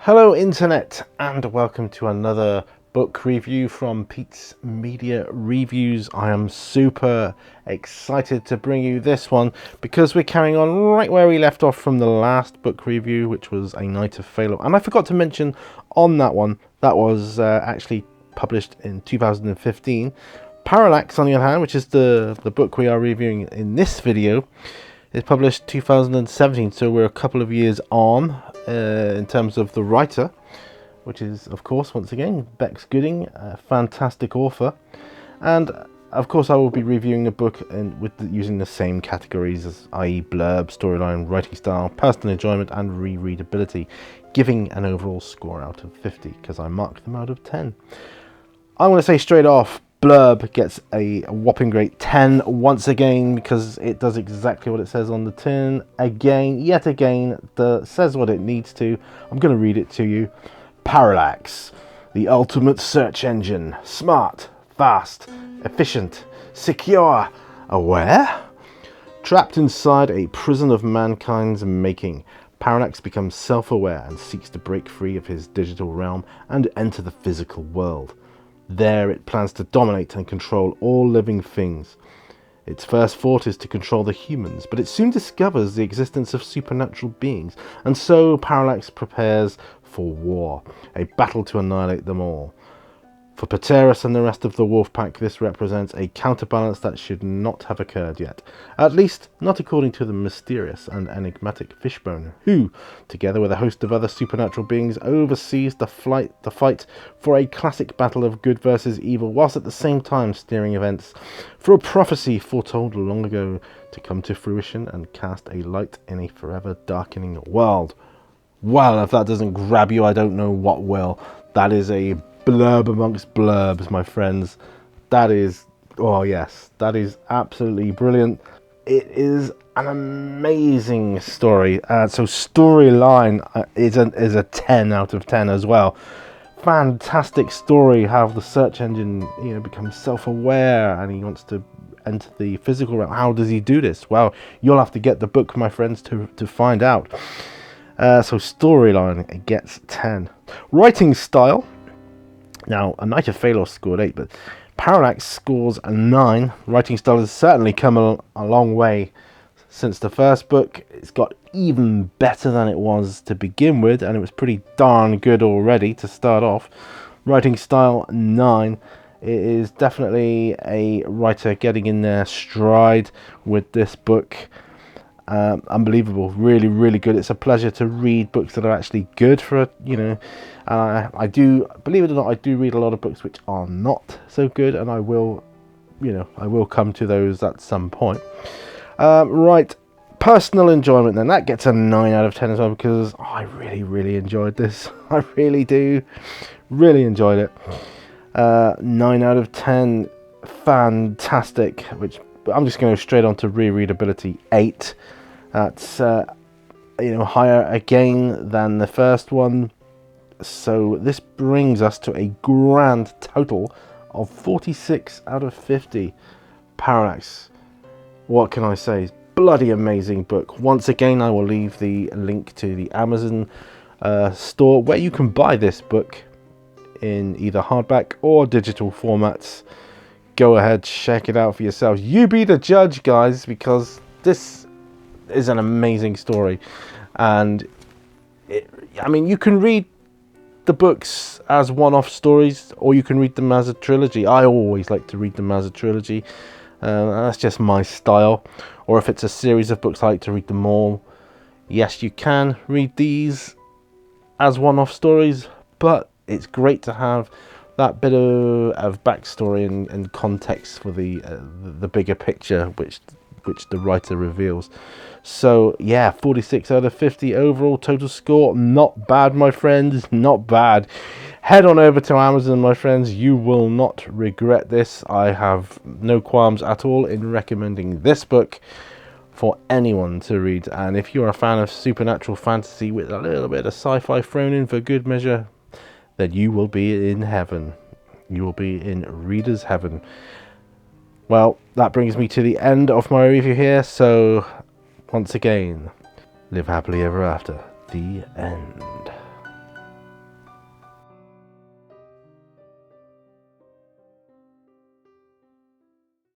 Hello Internet, and welcome to another book review from Pete's Media Reviews. I am super excited to bring you this one because we're carrying on right where we left off from the last book review, which was A Night of Phalo. And I forgot to mention on that one, that was actually published in 2015. Parallax, on the other hand, which is the book we are reviewing in this video, is published 2017, so we're a couple of years on in terms of the writer, which is, of course, once again, Bex Gooding, a fantastic author. And, of course, I will be reviewing the book using the same categories, as i.e. blurb, storyline, writing style, personal enjoyment, and rereadability, giving an overall score out of 50, because I marked them out of 10. I'm going to say straight off, Blurb gets a whopping great 10 once again, because it does exactly what it says on the tin. Yet again, says what it needs to. I'm going to read it to you. Parallax, the ultimate search engine. Smart, fast, efficient, secure, aware. Trapped inside a prison of mankind's making, Parallax becomes self-aware and seeks to break free of his digital realm and enter the physical world. There it plans to dominate and control all living things. Its first thought is to control the humans, but it soon discovers the existence of supernatural beings, and so Parallax prepares for war, a battle to annihilate them all. For Pateras and the rest of the wolf pack, this represents a counterbalance that should not have occurred yet. At least, not according to the mysterious and enigmatic Fishbone, who, together with a host of other supernatural beings, oversees the fight for a classic battle of good versus evil, whilst at the same time steering events for a prophecy foretold long ago to come to fruition and cast a light in a forever darkening world. Well, if that doesn't grab you, I don't know what will. That is a blurb amongst blurbs, my friends. That is, oh yes, that is absolutely brilliant. It is an amazing story. So storyline is a 10 out of 10 as well. Fantastic story, how the search engine, becomes self-aware and he wants to enter the physical realm. How does he do this? Well, you'll have to get the book, my friends, to find out. So storyline gets 10. Writing style. Now, A Night of Phalo scored 8, but Parallax scores a 9. Writing style has certainly come a long way since the first book. It's got even better than it was to begin with, and it was pretty darn good already to start off. Writing style 9. It is definitely a writer getting in their stride with this book. Unbelievable, really, really good. It's a pleasure to read books that are actually good for I do, believe it or not, I do read a lot of books which are not so good, and I will come to those at some point. Right, personal enjoyment then, that gets a 9 out of 10 as well, because I really, really enjoyed this. I really do, really enjoyed it. 9 out of 10, fantastic, which I'm just going to go straight on to rereadability, 8. That's higher again than the first one. So this brings us to a grand total of 46 out of 50. Parallax, what can I say? Bloody amazing book. Once again, I will leave the link to the Amazon store where you can buy this book in either hardback or digital formats. Go ahead, check it out for yourselves. You be the judge, guys, because this is an amazing story. And you can read the books as one-off stories, or you can read them as a trilogy. I always like to read them as a trilogy. That's just my style. Or if it's a series of books, I like to read them all. Yes, you can read these as one-off stories, but it's great to have that bit of backstory and context for the bigger picture, which the writer reveals. So yeah, 46 out of 50 overall total score. Not bad, my friends, not bad. Head on over to Amazon, my friends. You will not regret this. I have no qualms at all in recommending this book for anyone to read. And if you're a fan of supernatural fantasy with a little bit of sci-fi thrown in for good measure, then you will be in heaven. You will be in reader's heaven. Well, that brings me to the end of my review here. So once again, live happily ever after. The end.